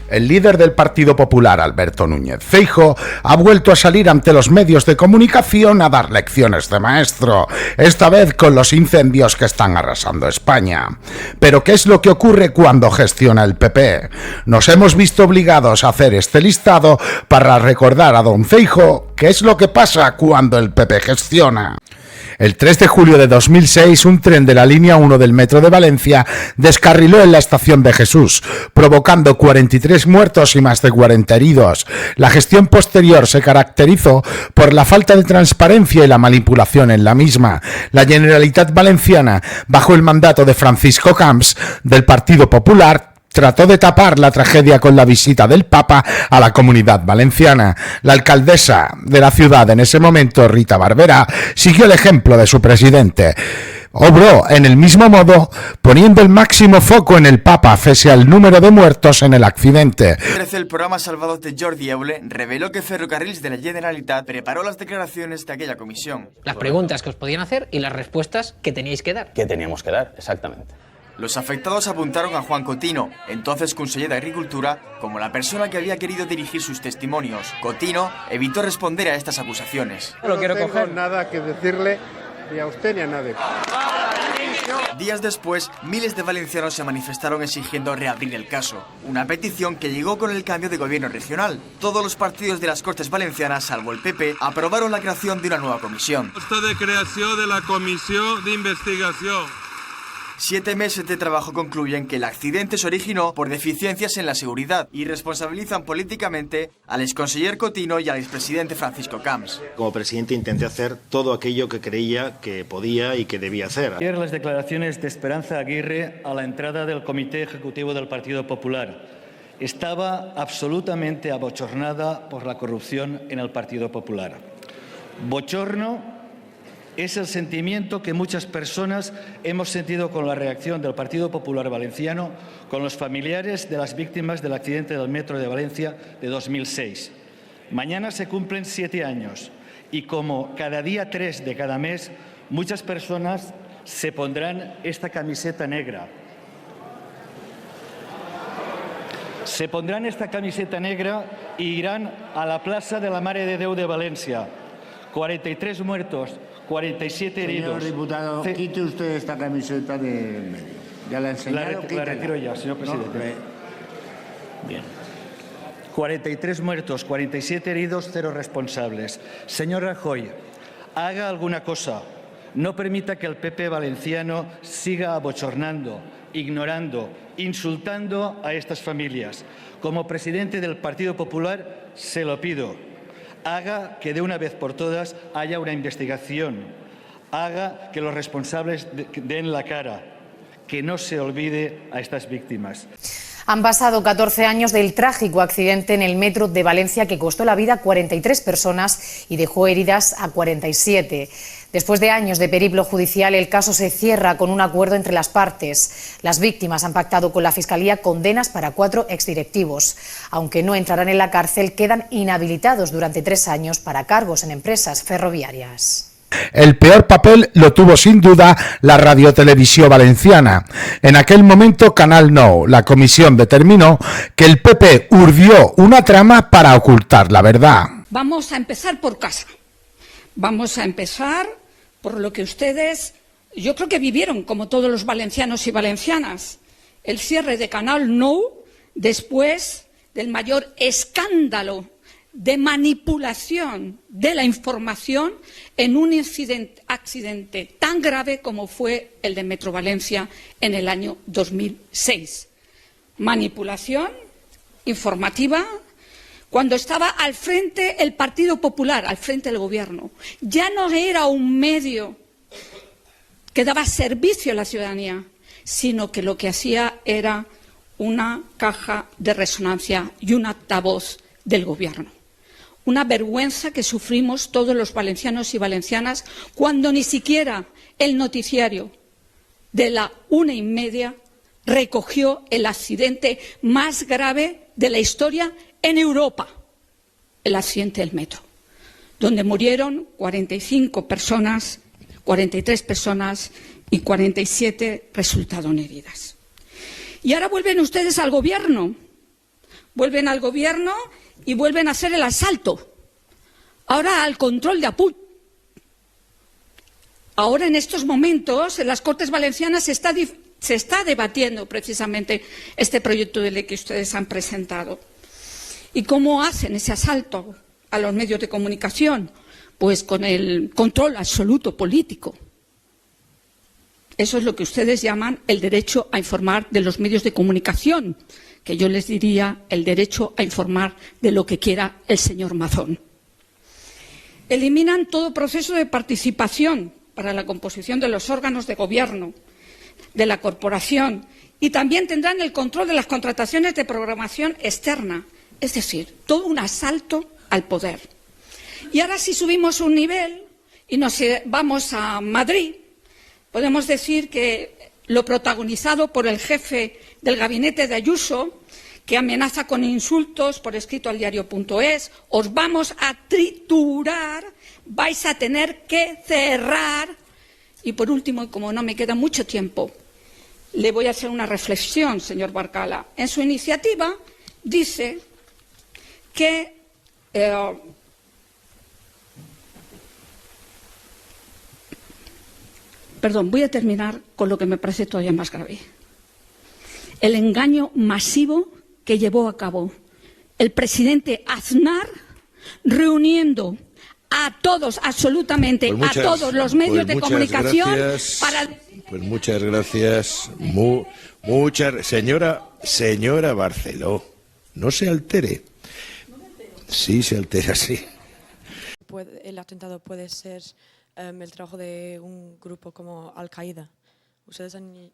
El líder del Partido Popular, Alberto Núñez Feijóo, ha vuelto a salir ante los medios de comunicación a dar lecciones de maestro, esta vez con los incendios que están arrasando España. Pero ¿qué es lo que ocurre cuando gestiona el PP? Nos hemos visto obligados a hacer este listado para recordar a don Feijóo qué es lo que pasa cuando el PP gestiona. El 3 de julio de 2006, un tren de la línea 1 del metro de Valencia descarriló en la estación de Jesús, provocando 43 muertos y más de 40 heridos. La gestión posterior se caracterizó por la falta de transparencia y la manipulación en la misma. La Generalitat Valenciana, bajo el mandato de Francisco Camps, del Partido Popular, trató de tapar la tragedia con la visita del Papa a la Comunidad Valenciana. La alcaldesa de la ciudad en ese momento, Rita Barberá, siguió el ejemplo de su presidente. Obró en el mismo modo, poniendo el máximo foco en el Papa, pese al número de muertos en el accidente. El programa Salvados de Jordi Eule reveló que Ferrocarrils de la Generalitat preparó las declaraciones de aquella comisión. Las preguntas que os podían hacer y las respuestas que teníais que dar. ¿Qué teníamos que dar? Exactamente. Los afectados apuntaron a Juan Cotino, entonces conseller de Agricultura, como la persona que había querido dirigir sus testimonios. Cotino evitó responder a estas acusaciones. No tengo nada que decirle ni a usted ni a nadie. Días después, miles de valencianos se manifestaron exigiendo reabrir el caso, una petición que llegó con el cambio de gobierno regional. Todos los partidos de las Cortes Valencianas, salvo el PP, aprobaron la creación de una nueva comisión. De creació de la Comissió d'Investigació. 7 meses de trabajo concluyen que el accidente se originó por deficiencias en la seguridad y responsabilizan políticamente al exconseller Cotino y al expresidente Francisco Camps. Como presidente intenté hacer todo aquello que creía que podía y que debía hacer. Ayer las declaraciones de Esperanza Aguirre a la entrada del Comité Ejecutivo del Partido Popular. Estaba absolutamente abochornada por la corrupción en el Partido Popular. Bochorno es el sentimiento que muchas personas hemos sentido con la reacción del Partido Popular Valenciano con los familiares de las víctimas del accidente del metro de Valencia de 2006. Mañana se cumplen 7 años y como cada día 3 de cada mes, muchas personas se pondrán esta camiseta negra. Se pondrán esta camiseta negra y irán a la Plaza de la Mare de Déu de Valencia. 43 muertos, 47 heridos. Señor diputado, quite usted esta camiseta de medio. Ya la he enseñado. La retiro ya, señor presidente. Bien. 43 muertos, 47 heridos, 0 responsables. Señor Rajoy, haga alguna cosa. No permita que el PP valenciano siga abochornando, ignorando, insultando a estas familias. Como presidente del Partido Popular, se lo pido. Haga que de una vez por todas haya una investigación. Haga que los responsables den la cara. Que no se olvide a estas víctimas. Han pasado 14 años del trágico accidente en el metro de Valencia que costó la vida a 43 personas y dejó heridas a 47. Después de años de periplo judicial, el caso se cierra con un acuerdo entre las partes. Las víctimas han pactado con la Fiscalía condenas para 4 exdirectivos. Aunque no entrarán en la cárcel, quedan inhabilitados durante 3 años para cargos en empresas ferroviarias. El peor papel lo tuvo sin duda la Radiotelevisión Valenciana. En aquel momento Canal 9, la comisión determinó que el PP urdió una trama para ocultar la verdad. Vamos a empezar por casa. Vamos a empezar por lo que ustedes, yo creo que vivieron, como todos los valencianos y valencianas, el cierre de Canal 9 después del mayor escándalo de manipulación de la información en un accidente tan grave como fue el de Metro Valencia en el año 2006. Manipulación informativa cuando estaba al frente el Partido Popular, al frente del gobierno. Ya no era un medio que daba servicio a la ciudadanía, sino que lo que hacía era una caja de resonancia y un altavoz del gobierno. Una vergüenza que sufrimos todos los valencianos y valencianas cuando ni siquiera el noticiario de la 1:30 recogió el accidente más grave de la historia en Europa, el accidente del metro, donde murieron 45 personas, 43 personas y 47 resultaron heridas. Y ahora vuelven ustedes al gobierno vuelven al gobierno y vuelven a hacer el asalto. Ahora al control de APUT. Ahora en estos momentos en las Cortes Valencianas se está debatiendo precisamente este proyecto de ley que ustedes han presentado. ¿Y cómo hacen ese asalto a los medios de comunicación? Pues con el control absoluto político. Eso es lo que ustedes llaman el derecho a informar de los medios de comunicación, que yo les diría el derecho a informar de lo que quiera el señor Mazón. Eliminan todo proceso de participación para la composición de los órganos de gobierno, de la corporación, y también tendrán el control de las contrataciones de programación externa, es decir, todo un asalto al poder. Y ahora si subimos un nivel y nos vamos a Madrid, podemos decir que lo protagonizado por el jefe del gabinete de Ayuso, que amenaza con insultos por escrito al diario.es, os vamos a triturar, vais a tener que cerrar. Y por último, y como no me queda mucho tiempo, le voy a hacer una reflexión, señor Barcala. En su iniciativa dice que voy a terminar con lo que me parece todavía más grave. El engaño masivo que llevó a cabo el presidente Aznar reuniendo a todos, absolutamente a todos los medios de comunicación para... Pues muchas gracias. Señora Barceló, no se altere. Sí, se altera, sí. El atentado puede ser el trabajo de un grupo como Al-Qaeda. ¿Ustedes han...?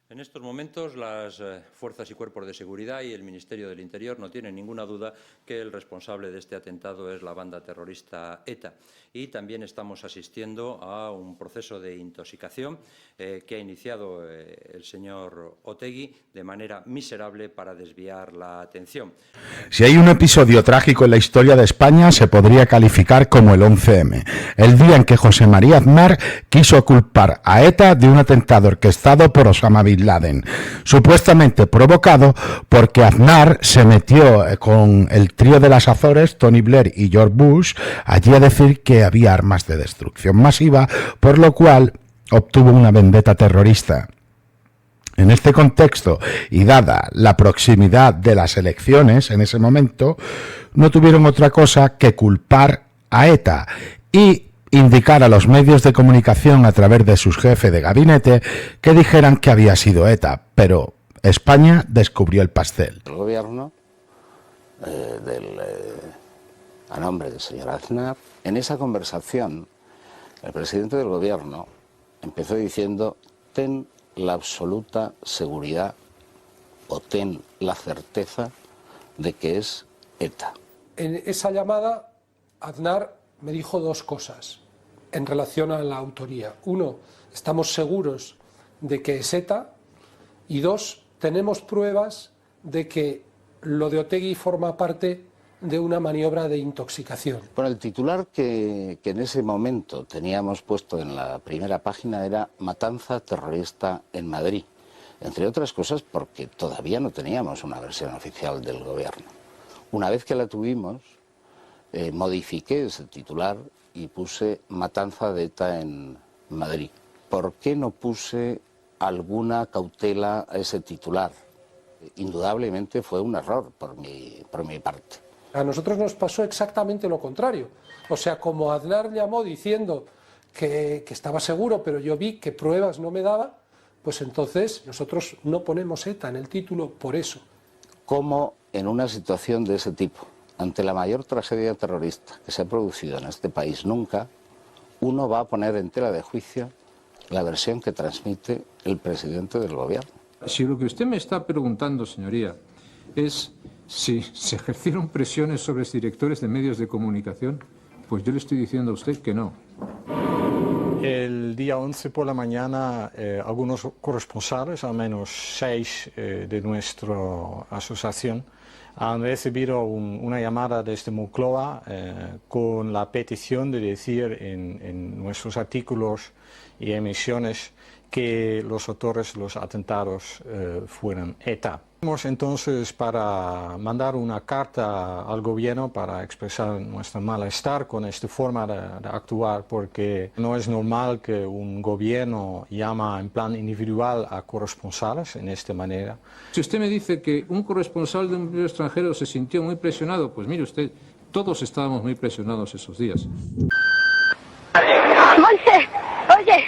En estos momentos las fuerzas y cuerpos de seguridad y el Ministerio del Interior no tienen ninguna duda que el responsable de este atentado es la banda terrorista ETA. Y también estamos asistiendo a un proceso de intoxicación que ha iniciado el señor Otegi de manera miserable para desviar la atención. Si hay un episodio trágico en la historia de España, se podría calificar como el 11M, el día en que José María Aznar quiso culpar a ETA de un atentado orquestado por Osama Bin Laden, supuestamente provocado porque Aznar se metió con el trío de las Azores, Tony Blair y George Bush, allí a decir que había armas de destrucción masiva, por lo cual obtuvo una vendetta terrorista. En este contexto, y dada la proximidad de las elecciones en ese momento, no tuvieron otra cosa que culpar a ETA y indicar a los medios de comunicación a través de sus jefes de gabinete que dijeran que había sido ETA, pero España descubrió el pastel. El gobierno, a nombre del señor Aznar, en esa conversación, el presidente del gobierno empezó diciendo: ten la absoluta seguridad o ten la certeza de que es ETA. En esa llamada, Aznar me dijo dos cosas en relación a la autoría. Uno, estamos seguros de que es ETA, y dos, tenemos pruebas de que lo de Otegi forma parte de una maniobra de intoxicación. Bueno, el titular que en ese momento teníamos puesto en la primera página era Matanza terrorista en Madrid, entre otras cosas porque todavía no teníamos una versión oficial del gobierno. Una vez que la tuvimos, modifiqué ese titular y puse Matanza de ETA en Madrid. ¿Por qué no puse alguna cautela a ese titular? Indudablemente fue un error por mi parte. A nosotros nos pasó exactamente lo contrario. O sea, como Aznar llamó diciendo que estaba seguro, pero yo vi que pruebas no me daba, pues entonces nosotros no ponemos ETA en el título por eso. ¿Cómo en una situación de ese tipo, ante la mayor tragedia terrorista que se ha producido en este país nunca, uno va a poner en tela de juicio la versión que transmite el presidente del gobierno? Si lo que usted me está preguntando, señoría, es si se ejercieron presiones sobre los directores de medios de comunicación, pues yo le estoy diciendo a usted que no. El día 11 por la mañana, algunos corresponsales, al menos 6 de nuestra asociación, han recibido una llamada desde Moncloa con la petición de decir en nuestros artículos y emisiones que los autores de los atentados fueran ETA. Entonces, para mandar una carta al gobierno para expresar nuestro malestar con esta forma de actuar, porque no es normal que un gobierno llama en plan individual a corresponsales en esta manera. Si usted me dice que un corresponsal de un medio extranjero se sintió muy presionado, pues mire usted, todos estábamos muy presionados esos días. Monse, oye,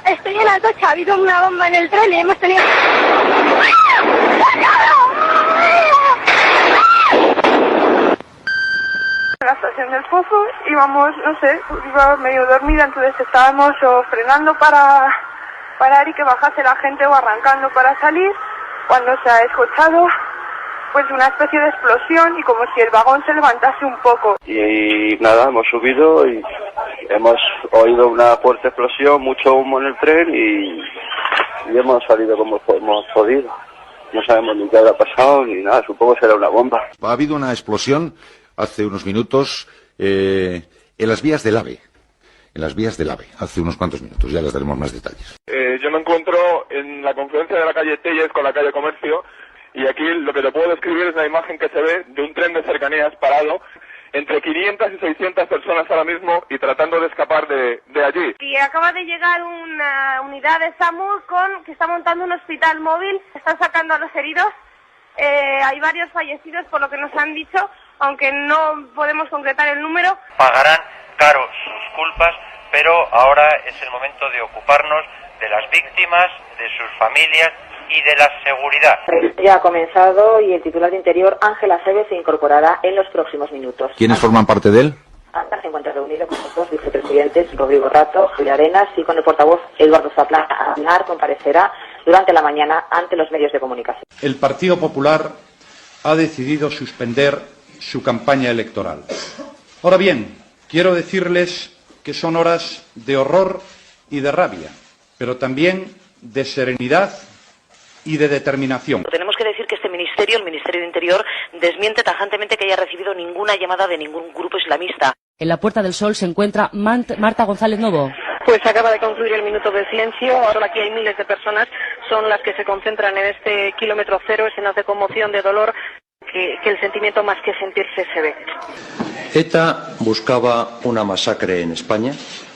estoy en Atocha, ha habido una bomba en el tren y hemos tenido... En la estación del Pozo íbamos, no sé, iba medio dormida, entonces estábamos o frenando para parar y que bajase la gente o arrancando para salir, cuando se ha escuchado pues una especie de explosión y como si el vagón se levantase un poco. Y nada, hemos subido y hemos oído una fuerte explosión, mucho humo en el tren y hemos salido como hemos podido. No sabemos ni qué habrá pasado ni nada, supongo será una bomba. Ha habido una explosión hace unos minutos en las vías del AVE. En las vías del AVE, hace unos cuantos minutos, ya les daremos más detalles. Yo me encuentro en la confluencia de la calle Telles con la calle Comercio y aquí lo que te puedo describir es una imagen que se ve de un tren de cercanías parado entre 500 y 600 personas ahora mismo y tratando de escapar de allí. Y acaba de llegar una unidad de SAMUR que está montando un hospital móvil, están sacando a los heridos, hay varios fallecidos por lo que nos han dicho, aunque no podemos concretar el número. Pagarán caro sus culpas, pero ahora es el momento de ocuparnos de las víctimas, de sus familias y de la seguridad. Ya ha comenzado y el titular de Interior, Ángel Aceves, se incorporará en los próximos minutos. ¿Quiénes forman parte de él? Hasta se encuentra reunido con los dos vicepresidentes, Rodrigo Rato, Julia Arenas, y con el portavoz Eduardo Zaplana. Aznar comparecerá durante la mañana ante los medios de comunicación. El Partido Popular ha decidido suspender su campaña electoral. Ahora bien, quiero decirles que son horas de horror y de rabia, pero también de serenidad y de determinación. Tenemos que decir que este ministerio, el Ministerio de Interior, desmiente tajantemente que haya recibido ninguna llamada de ningún grupo islamista. En la Puerta del Sol se encuentra Marta González Novo. Pues acaba de concluir el minuto de silencio, ahora aquí hay miles de personas, son las que se concentran en este kilómetro cero, escenas de conmoción, de dolor, que el sentimiento más que sentirse se ve. ETA buscaba una masacre en España.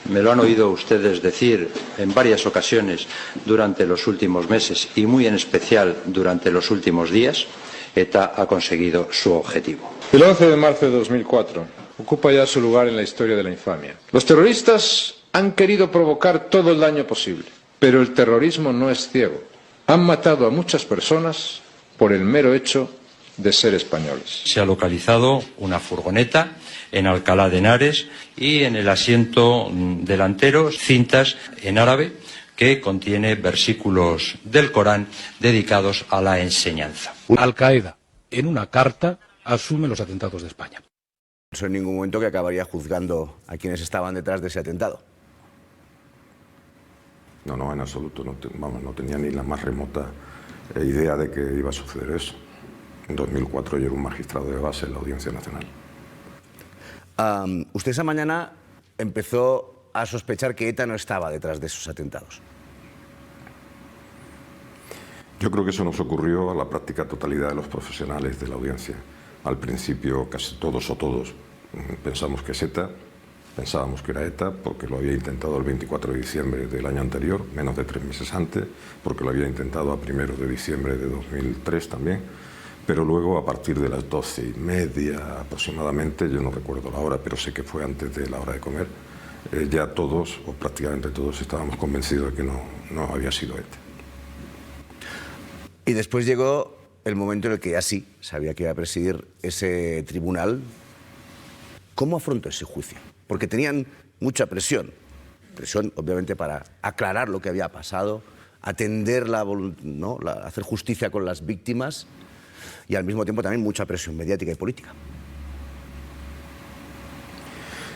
Me lo han oído ustedes decir en varias ocasiones durante los últimos meses y muy en especial durante los últimos días. ETA ha conseguido su objetivo. El 11 de marzo de 2004 ocupa ya su lugar en la historia de la infamia. Los terroristas han querido provocar todo el daño posible, pero el terrorismo no es ciego. Han matado a muchas personas por el mero hecho de ser españoles. Se ha localizado una furgoneta en Alcalá de Henares y en el asiento delantero cintas en árabe que contiene versículos del Corán dedicados a la enseñanza. Al-Qaeda, en una carta, asume los atentados de España. No en ningún momento que acabaría juzgando a quienes estaban detrás de ese atentado. No, en absoluto. No tenía ni la más remota idea de que iba a suceder eso. En 2004 yo era un magistrado de base en la Audiencia Nacional. Usted esa mañana empezó a sospechar que ETA no estaba detrás de esos atentados. Yo creo que eso nos ocurrió a la práctica totalidad de los profesionales de la audiencia. Al principio casi todos pensamos que es ETA, pensábamos que era ETA porque lo había intentado el 24 de diciembre del año anterior, menos de 3 meses antes, porque lo había intentado a 1 de diciembre de 2003 también. Pero luego, a partir de las 12:30 aproximadamente, yo no recuerdo la hora, pero sé que fue antes de la hora de comer, ya todos, o prácticamente todos, estábamos convencidos de que no había sido ETA. Y después llegó el momento en el que ya sí sabía que iba a presidir ese tribunal. ¿Cómo afrontó ese juicio? Porque tenían mucha presión. Presión, obviamente, para aclarar lo que había pasado, atender hacer justicia con las víctimas, y al mismo tiempo también mucha presión mediática y política.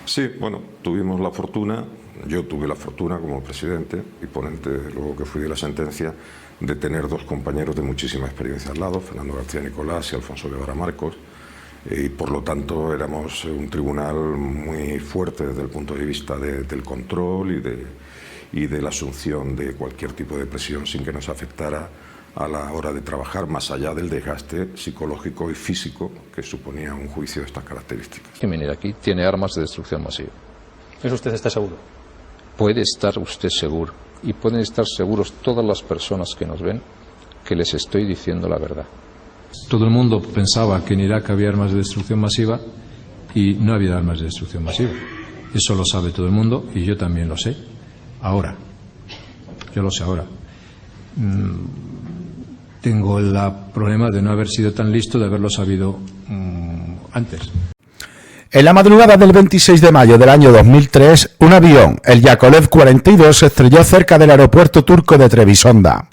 Sí, bueno, tuvimos la fortuna, yo tuve la fortuna como presidente y ponente, luego que fui de la sentencia, de tener 2 compañeros de muchísima experiencia al lado, Fernando García Nicolás y Alfonso Guevara Marcos, y por lo tanto éramos un tribunal muy fuerte desde el punto de vista del control y de la asunción de cualquier tipo de presión sin que nos afectara a la hora de trabajar, más allá del desgaste psicológico y físico que suponía un juicio de estas características. Que venir aquí tiene armas de destrucción masiva. ¿Eso usted está seguro? Puede estar usted seguro, y pueden estar seguros todas las personas que nos ven, que les estoy diciendo la verdad. Todo el mundo pensaba que en Irak había armas de destrucción masiva y no había armas de destrucción masiva. Eso lo sabe todo el mundo y yo también lo sé. Ahora. Yo lo sé ahora. Tengo el problema de no haber sido tan listo, de haberlo sabido antes. En la madrugada del 26 de mayo del año 2003, un avión, el Yakolev 42, se estrelló cerca del aeropuerto turco de Trebisonda.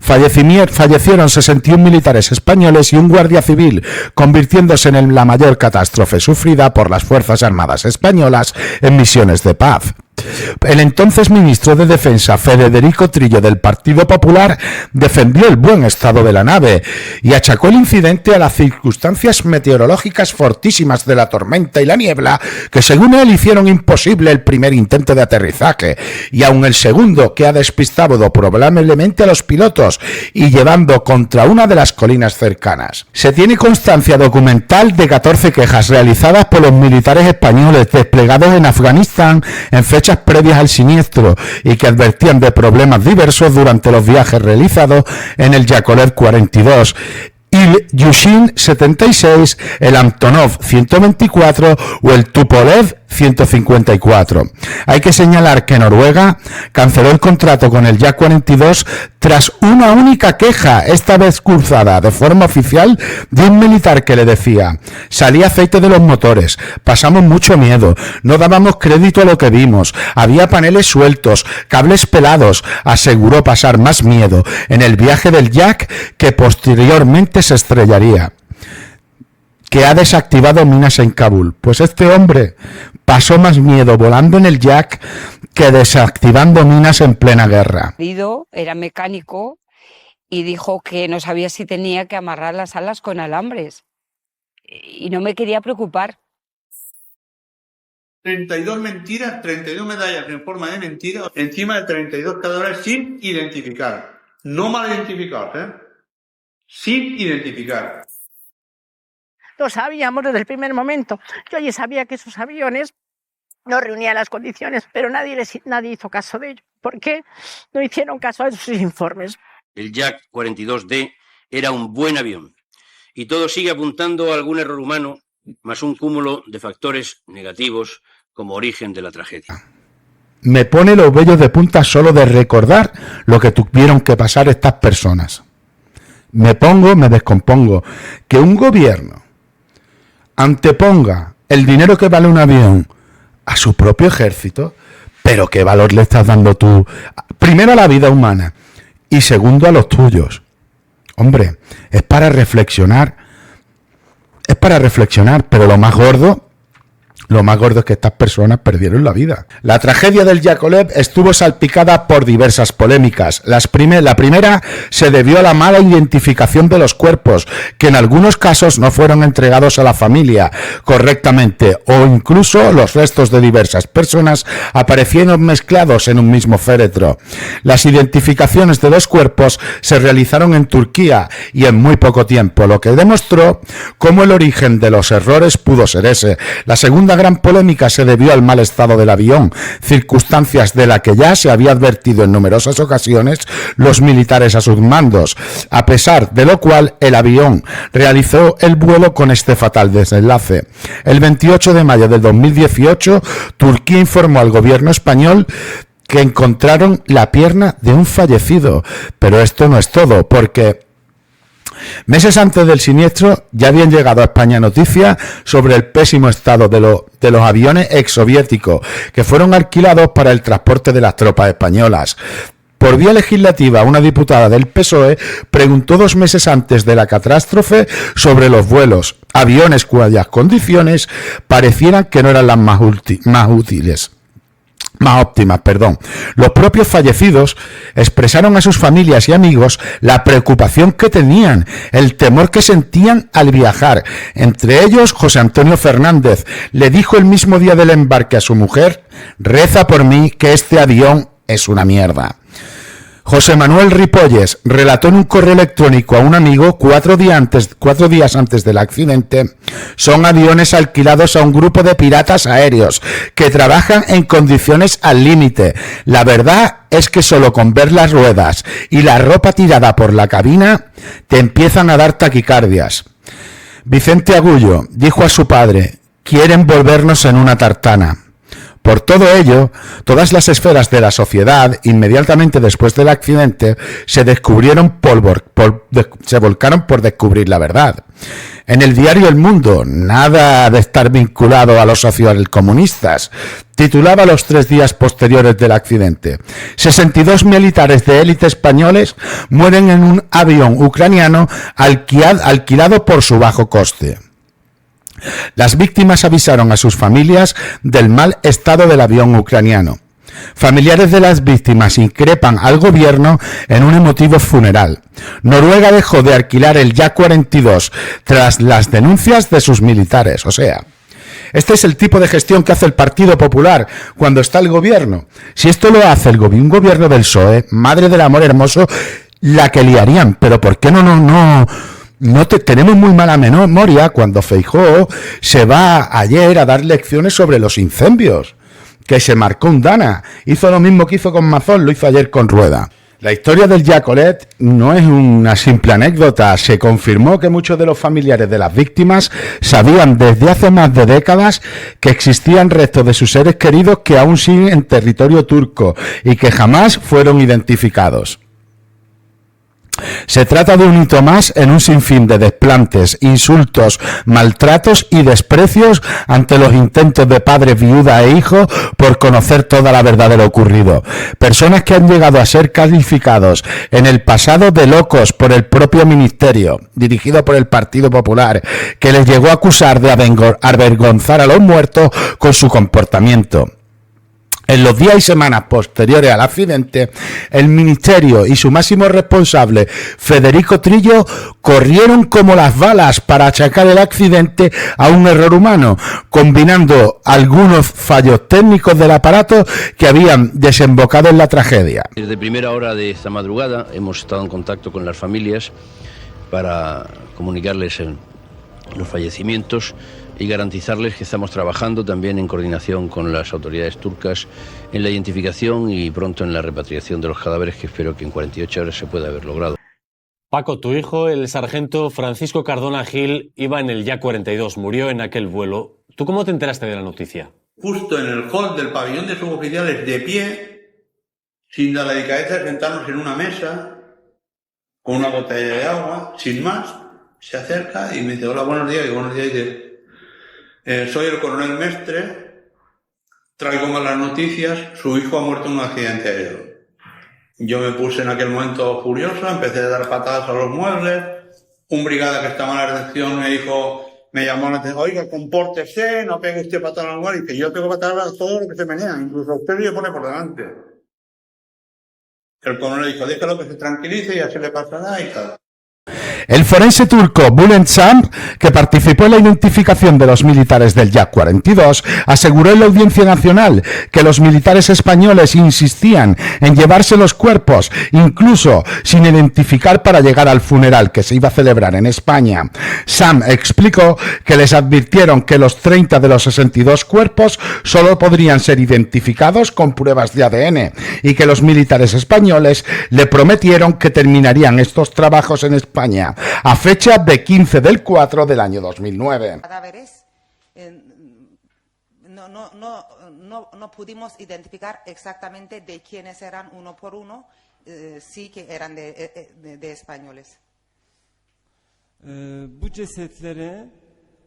Fallecieron 61 militares españoles y un guardia civil, convirtiéndose en la mayor catástrofe sufrida por las Fuerzas Armadas españolas en misiones de paz. El entonces ministro de Defensa, Federico Trillo, del Partido Popular, defendió el buen estado de la nave y achacó el incidente a las circunstancias meteorológicas fortísimas de la tormenta y la niebla, que según él hicieron imposible el primer intento de aterrizaje, y aun el segundo, que ha despistado probablemente a los pilotos y llevando contra una de las colinas cercanas. Se tiene constancia documental de 14 quejas realizadas por los militares españoles desplegados en Afganistán en fechas previas al siniestro y que advertían de problemas diversos durante los viajes realizados en el Yakolev 42, el Yushin 76, el Antonov 124 o el Tupolev 154. Hay que señalar que Noruega canceló el contrato con el Yak 42 tras una única queja, esta vez cruzada de forma oficial, de un militar que le decía: salía aceite de los motores, pasamos mucho miedo, no dábamos crédito a lo que vimos, había paneles sueltos, cables pelados, aseguró pasar más miedo en el viaje del Yak, que posteriormente se estrellaría. Que ha desactivado minas en Kabul. Pues este hombre pasó más miedo volando en el Yak que desactivando minas en plena guerra. Mi marido era mecánico y dijo que no sabía si tenía que amarrar las alas con alambres y no me quería preocupar. 32 mentiras, 32 medallas en forma de mentira, encima de 32 cadáveres sin identificar. No mal identificados, sin identificar. Lo sabíamos desde el primer momento. Yo ya sabía que esos aviones no reunían las condiciones, pero nadie hizo caso de ello. ¿Por qué no hicieron caso a esos informes? El Yak 42D era un buen avión y todo sigue apuntando a algún error humano, más un cúmulo de factores negativos como origen de la tragedia. Me pone los vellos de punta solo de recordar lo que tuvieron que pasar estas personas. Me descompongo. Que un gobierno anteponga el dinero que vale un avión a su propio ejército, pero ¿qué valor le estás dando tú? Primero a la vida humana y segundo a los tuyos. Hombre, es para reflexionar, pero lo más gordo es que estas personas perdieron la vida. La tragedia del Yakolev estuvo salpicada por diversas polémicas. La primera se debió a la mala identificación de los cuerpos, que en algunos casos no fueron entregados a la familia correctamente, o incluso los restos de diversas personas aparecieron mezclados en un mismo féretro. Las identificaciones de los cuerpos se realizaron en Turquía y en muy poco tiempo, lo que demostró cómo el origen de los errores pudo ser ese. La segunda gran polémica se debió al mal estado del avión, circunstancias de la que ya se había advertido en numerosas ocasiones los militares a sus mandos, a pesar de lo cual el avión realizó el vuelo con este fatal desenlace. El 28 de mayo del 2018, Turquía informó al gobierno español que encontraron la pierna de un fallecido, pero esto no es todo, porque meses antes del siniestro ya habían llegado a España noticias sobre el pésimo estado de los aviones exsoviéticos que fueron alquilados para el transporte de las tropas españolas. Por vía legislativa, una diputada del PSOE preguntó 2 meses antes de la catástrofe sobre los vuelos, aviones cuyas condiciones parecieran que no eran las más óptimas. Los propios fallecidos expresaron a sus familias y amigos la preocupación que tenían, el temor que sentían al viajar. Entre ellos, José Antonio Fernández le dijo el mismo día del embarque a su mujer: reza por mí que este avión es una mierda. José Manuel Ripolles relató en un correo electrónico a un amigo 4 días antes del accidente: son aviones alquilados a un grupo de piratas aéreos que trabajan en condiciones al límite. La verdad es que solo con ver las ruedas y la ropa tirada por la cabina te empiezan a dar taquicardias. Vicente Agullo dijo a su padre: quieren volvernos en una tartana. Por todo ello, todas las esferas de la sociedad, inmediatamente después del accidente, se volcaron por descubrir la verdad. En el diario El Mundo, nada de estar vinculado a los socialcomunistas, titulaba los 3 días posteriores del accidente: 62 militares de élite españoles mueren en un avión ucraniano alquilado por su bajo coste. Las víctimas avisaron a sus familias del mal estado del avión ucraniano. Familiares de las víctimas increpan al gobierno en un emotivo funeral. Noruega dejó de alquilar el Jak-42 tras las denuncias de sus militares. O sea, este es el tipo de gestión que hace el Partido Popular cuando está el gobierno. Si esto lo hace un gobierno del PSOE, madre del amor hermoso, la que liarían. Pero ¿por qué tenemos muy mala memoria cuando Feijóo se va ayer a dar lecciones sobre los incendios? Que se marcó un Dana. Hizo lo mismo que hizo con Mazón, lo hizo ayer con Rueda. La historia del Yacolet no es una simple anécdota. Se confirmó que muchos de los familiares de las víctimas sabían desde hace más de décadas que existían restos de sus seres queridos que aún siguen en territorio turco y que jamás fueron identificados. Se trata de un hito más en un sinfín de desplantes, insultos, maltratos y desprecios ante los intentos de padre, viuda e hijo por conocer toda la verdad de lo ocurrido. Personas que han llegado a ser calificados en el pasado de locos por el propio ministerio, dirigido por el Partido Popular, que les llegó a acusar de avergonzar a los muertos con su comportamiento. En los días y semanas posteriores al accidente, el Ministerio y su máximo responsable, Federico Trillo, corrieron como las balas para achacar el accidente a un error humano, combinando algunos fallos técnicos del aparato que habían desembocado en la tragedia. Desde primera hora de esta madrugada hemos estado en contacto con las familias para comunicarles los fallecimientos y garantizarles que estamos trabajando también en coordinación con las autoridades turcas en la identificación y pronto en la repatriación de los cadáveres, que espero que en 48 horas se pueda haber logrado. Paco, tu hijo, el sargento Francisco Cardona Gil, iba en el Jak-42, murió en aquel vuelo. ¿Tú cómo te enteraste de la noticia? Justo en el hall del pabellón de suboficiales, de pie, sin la delicadeza de sentarnos en una mesa, con una botella de agua, sin más, se acerca y me dice: hola, buenos días. Y buenos días, y dice: soy el coronel Mestre, traigo malas noticias, su hijo ha muerto en un accidente aéreo. Yo me puse en aquel momento furioso, empecé a dar patadas a los muebles. Un brigada que estaba en la recepción me llamó la atención: oiga, compórtese, no pegue usted patadas al lugar. Y dice: yo tengo patadas a todo lo que se menea, incluso a usted le pone por delante. El coronel dijo: déjalo que se tranquilice y ya se le pasará y tal. El forense turco Bülent Sam, que participó en la identificación de los militares del Jak-42, aseguró en la Audiencia Nacional que los militares españoles insistían en llevarse los cuerpos, incluso sin identificar, para llegar al funeral que se iba a celebrar en España. Sam explicó que les advirtieron que los 30 de los 62 cuerpos solo podrían ser identificados con pruebas de ADN y que los militares españoles le prometieron que terminarían estos trabajos en España a fecha de 15 del 4 del año 2009. Cadáveres no pudimos identificar exactamente de quiénes eran uno por uno, sí que eran de españoles. Bu cesetlere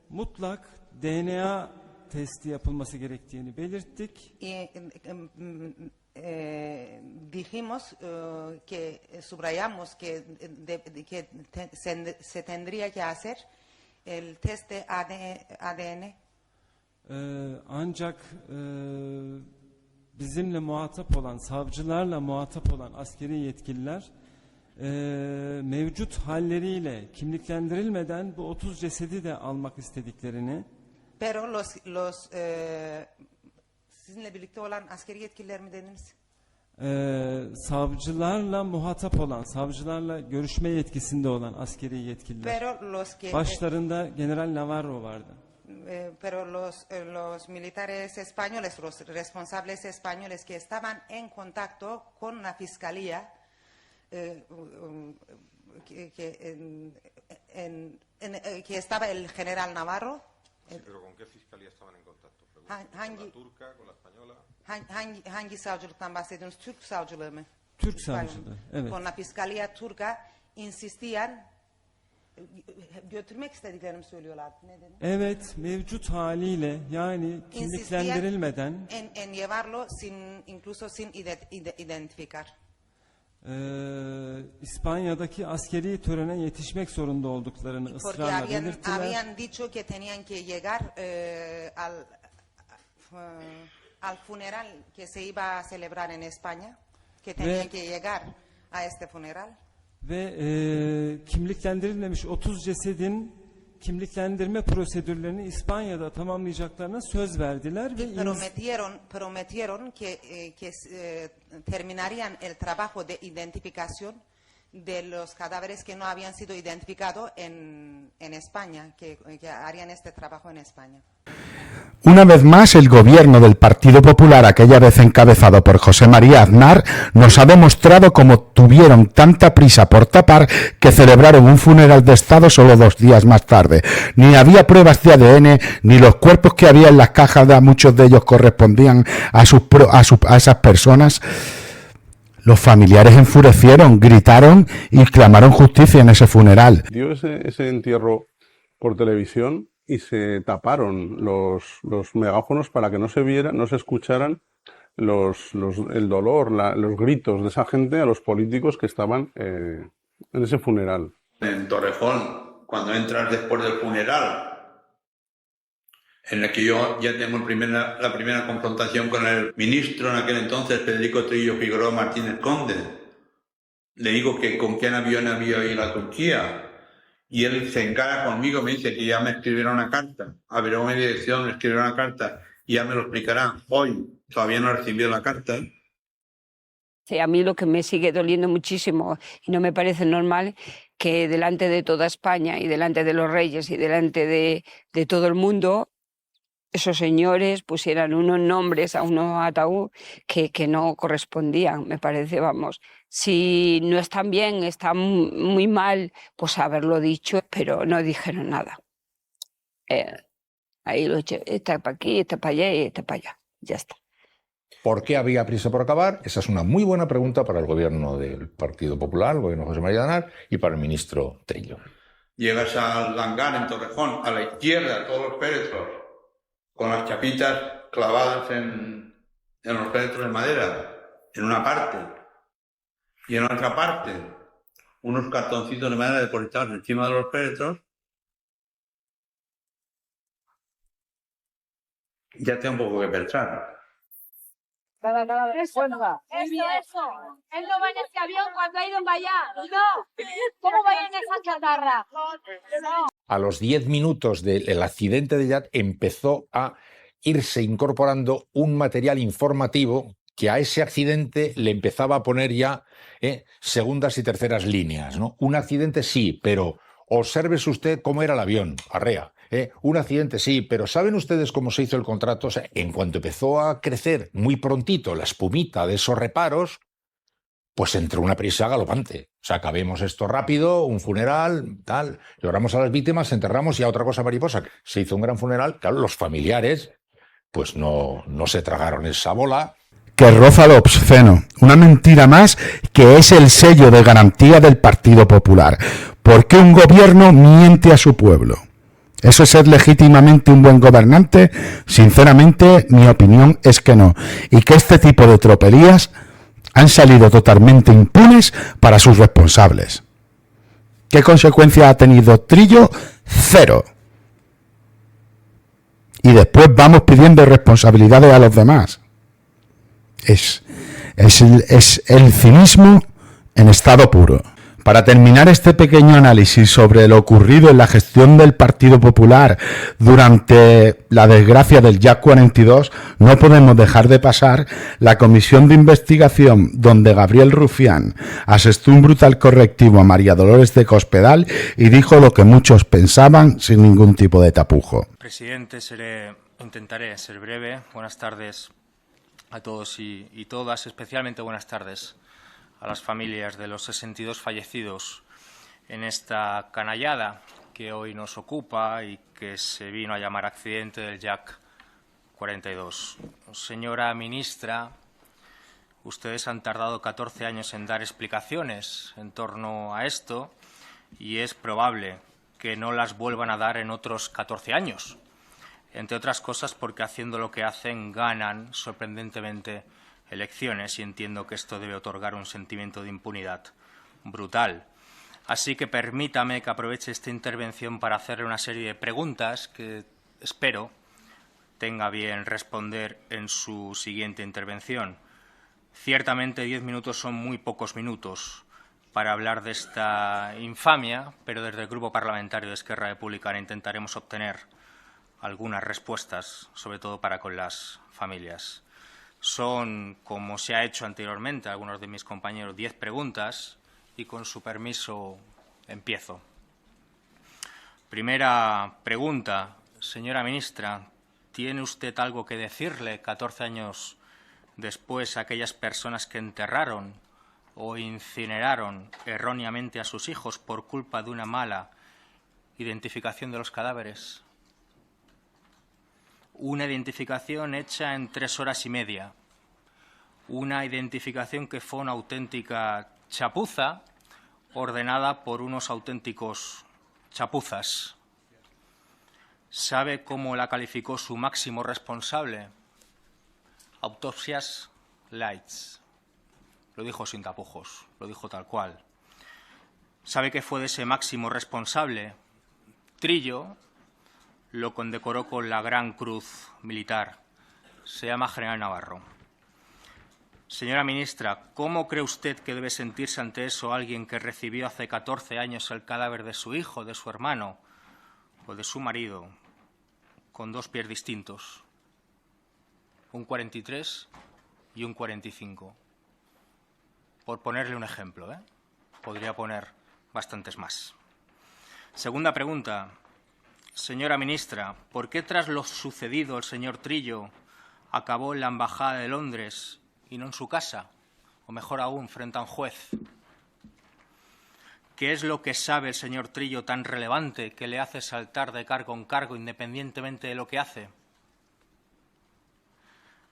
mutlak DNA testi yapılması gerektiğini belirttik. Dijimos que subrayamos que se tendría que hacer el test de ADN. Ancak bizimle muhatap olan, savcılarla muhatap olan askeri yetkililer mevcut halleriyle kimliklendirilmeden bu 30 cesedi de almak istediklerini. Pero sizinle birlikte olan askeri yetkililer mi dediniz? Savcılarla muhatap olan, savcılarla görüşme yetkisinde olan askeri yetkililer. Başlarında General Navarro vardı. Pero los militares españoles, los responsables españoles que estaban en contacto con la fiscalía, que estaba el general Navarro. ¿Pero con qué fiscalía estaban en contacto? ¿Con la turca, con la española? Hangi savcılıktan bahsediyorsunuz? Türk savcılığı mı? Türk savcılığı, evet. Con la fiscalía turca insistían, götürmek istediklerini söylüyorlar. Ne dedin? Evet, mevcut haliyle yani kimliklendirilmeden en llevarlo incluso sin identificar. İspanya'daki askeri törene yetişmek zorunda olduklarını ısrarla belirttiler. Habían dicho que tenían que llegar al funeral que se iba a celebrar en España, que tenían que llegar a este funeral. Ve kimliklendirilmemiş 30 cesedin kimliklendirme prosedürlerini İspanya'da tamamlayacaklarına söz verdiler ve prometieron que terminarían el trabajo de identificación de los cadáveres que no habían sido identificados en España, que harían este trabajo en España. Una vez más, el gobierno del Partido Popular, aquella vez encabezado por José María Aznar, nos ha demostrado cómo tuvieron tanta prisa por tapar que celebraron un funeral de Estado solo 2 días más tarde. Ni había pruebas de ADN, ni los cuerpos que había en las cajas, muchos de ellos correspondían a esas personas. Los familiares enfurecieron, gritaron y clamaron justicia en ese funeral. Dio ese entierro por televisión y se taparon los megáfonos para que no se viera, no se escucharan el dolor, los gritos de esa gente a los políticos que estaban en ese funeral. En Torrejón, cuando entras después del funeral, en el que yo ya tengo la primera confrontación con el ministro en aquel entonces, Federico Trillo Figueroa Martínez Conde, le digo que con qué avión había ido a Turquía. Y él se encara conmigo, me dice que ya me escribieron una carta, averiguó mi dirección, me escribieron una carta y ya me lo explicará. Hoy todavía no he recibido la carta. Sí, a mí lo que me sigue doliendo muchísimo y no me parece normal que delante de toda España y delante de los reyes y delante de todo el mundo, esos señores pusieran unos nombres a unos ataúd que no correspondían, me parece, vamos. Si no están bien, están muy mal, pues haberlo dicho, pero no dijeron nada. Ahí lo eché, está para aquí, está para allá y está para allá. Ya está. ¿Por qué había prisa por acabar? Esa es una muy buena pregunta para el gobierno del Partido Popular, el gobierno de José María Aznar, y para el ministro Trillo. Llegas al hangar en Torrejón, a la izquierda, todos los féretros, con las chapitas clavadas en los féretros de madera, en una parte. Y en otra parte, unos cartoncitos de madera depositados encima de los féretros. Ya tengo un poco que pensar. Él no va en ese avión cuando ha ido en Bahía. No. ¿Cómo va en esa chatarra? No. A los 10 minutos del accidente de Yat empezó a irse incorporando un material informativo que a ese accidente le empezaba a poner ya segundas y terceras líneas, ¿no? Un accidente sí, pero obsérvese usted cómo era el avión, arrea. Un accidente sí, pero ¿saben ustedes cómo se hizo el contrato? O sea, en cuanto empezó a crecer muy prontito la espumita de esos reparos, pues entró una prisa galopante. O sea, acabemos esto rápido, un funeral, tal, lloramos a las víctimas, enterramos y a otra cosa mariposa. Se hizo un gran funeral, claro, los familiares pues no se tragaron esa bola. Que roza lo obsceno, una mentira más que es el sello de garantía del Partido Popular. ¿Por qué un gobierno miente a su pueblo? ¿Eso es ser legítimamente un buen gobernante? Sinceramente, mi opinión es que no. Y que este tipo de tropelías han salido totalmente impunes para sus responsables. ¿Qué consecuencia ha tenido Trillo? 0. Y después vamos pidiendo responsabilidades a los demás. Es el cinismo en estado puro. Para terminar este pequeño análisis sobre lo ocurrido en la gestión del Partido Popular durante la desgracia del Jack 42, no podemos dejar de pasar la comisión de investigación donde Gabriel Rufián asestó un brutal correctivo a María Dolores de Cospedal y dijo lo que muchos pensaban sin ningún tipo de tapujo. Presidente, intentaré ser breve. Buenas tardes a todos y todas, especialmente buenas tardes a las familias de los 62 fallecidos en esta canallada que hoy nos ocupa y que se vino a llamar accidente del Jack 42. Señora ministra, ustedes han tardado 14 años en dar explicaciones en torno a esto y es probable que no las vuelvan a dar en otros 14 años, entre otras cosas porque haciendo lo que hacen ganan sorprendentemente elecciones y entiendo que esto debe otorgar un sentimiento de impunidad brutal. Así que permítame que aproveche esta intervención para hacerle una serie de preguntas que espero tenga bien responder en su siguiente intervención. Ciertamente 10 minutos son muy pocos minutos para hablar de esta infamia, pero desde el Grupo Parlamentario de Esquerra Republicana intentaremos obtener algunas respuestas, sobre todo para con las familias. Son, como se ha hecho anteriormente a algunos de mis compañeros, 10 preguntas y, con su permiso, empiezo. Primera pregunta. Señora ministra, ¿tiene usted algo que decirle 14 años después a aquellas personas que enterraron o incineraron erróneamente a sus hijos por culpa de una mala identificación de los cadáveres? Una identificación hecha en 3 horas y media. Una identificación que fue una auténtica chapuza ordenada por unos auténticos chapuzas. ¿Sabe cómo la calificó su máximo responsable? Autopsias lights. Lo dijo sin tapujos, lo dijo tal cual. ¿Sabe qué fue de ese máximo responsable? Trillo lo condecoró con la Gran Cruz Militar. Se llama General Navarro. Señora ministra, ¿cómo cree usted que debe sentirse ante eso alguien que recibió hace 14 años el cadáver de su hijo, de su hermano o de su marido, con 2 pies distintos? Un 43 y un 45. Por ponerle un ejemplo, ¿eh? Podría poner bastantes más. Segunda pregunta. Señora ministra, ¿por qué tras lo sucedido el señor Trillo acabó en la Embajada de Londres y no en su casa? O mejor aún, frente a un juez. ¿Qué es lo que sabe el señor Trillo tan relevante que le hace saltar de cargo en cargo independientemente de lo que hace?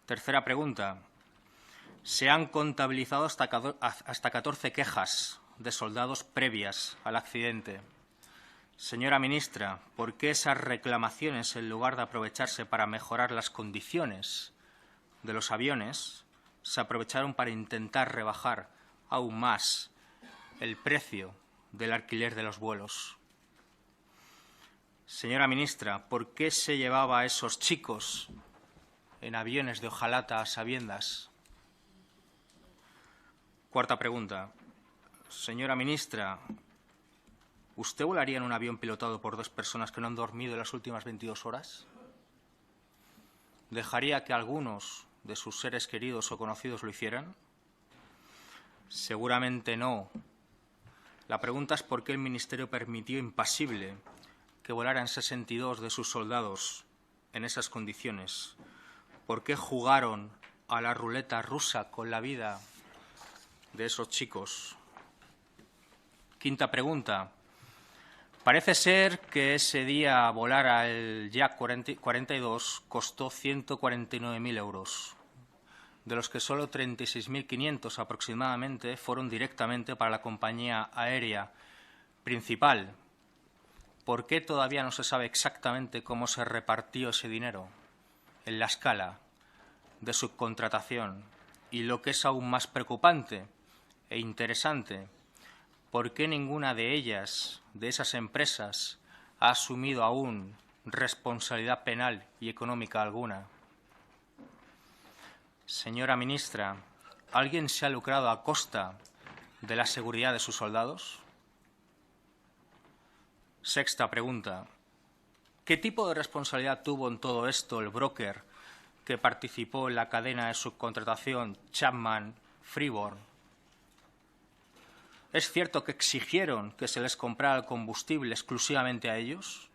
Tercera pregunta. Se han contabilizado hasta 14 quejas de soldados previas al accidente. Señora ministra, ¿por qué esas reclamaciones, en lugar de aprovecharse para mejorar las condiciones de los aviones, se aprovecharon para intentar rebajar aún más el precio del alquiler de los vuelos? Señora ministra, ¿por qué se llevaba a esos chicos en aviones de hojalata a sabiendas? Cuarta pregunta. Señora ministra, ¿usted volaría en un avión pilotado por 2 personas que no han dormido en las últimas 22 horas? ¿Dejaría que algunos de sus seres queridos o conocidos lo hicieran? Seguramente no. La pregunta es por qué el Ministerio permitió impasible que volaran 62 de sus soldados en esas condiciones. ¿Por qué jugaron a la ruleta rusa con la vida de esos chicos? Quinta pregunta. Parece ser que ese día volar al Jack 42 costó 149.000 euros, de los que solo 36.500 aproximadamente fueron directamente para la compañía aérea principal. ¿Por qué todavía no se sabe exactamente cómo se repartió ese dinero en la escala de subcontratación? Y lo que es aún más preocupante e interesante, ¿por qué ninguna de ellas, de esas empresas, ha asumido aún responsabilidad penal y económica alguna? Señora ministra, ¿alguien se ha lucrado a costa de la seguridad de sus soldados? Sexta pregunta. ¿Qué tipo de responsabilidad tuvo en todo esto el broker que participó en la cadena de subcontratación Chapman-Freeborn? ¿Es cierto que exigieron que se les comprara el combustible exclusivamente a ellos?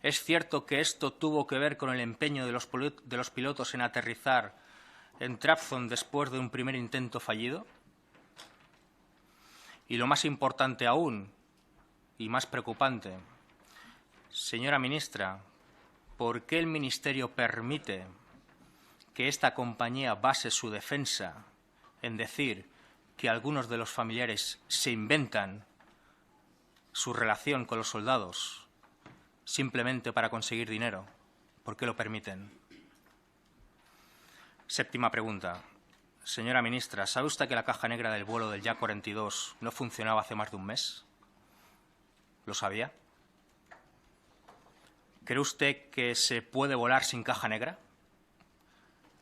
¿Es cierto que esto tuvo que ver con el empeño de los pilotos en aterrizar en Trabzon después de un primer intento fallido? Y lo más importante aún, y más preocupante, señora ministra, ¿por qué el Ministerio permite que esta compañía base su defensa en decir que algunos de los familiares se inventan su relación con los soldados simplemente para conseguir dinero? ¿Por qué lo permiten? Séptima pregunta. Señora ministra, ¿sabe usted que la caja negra del vuelo del Yak 42 no funcionaba hace más de un mes? ¿Lo sabía? ¿Cree usted que se puede volar sin caja negra?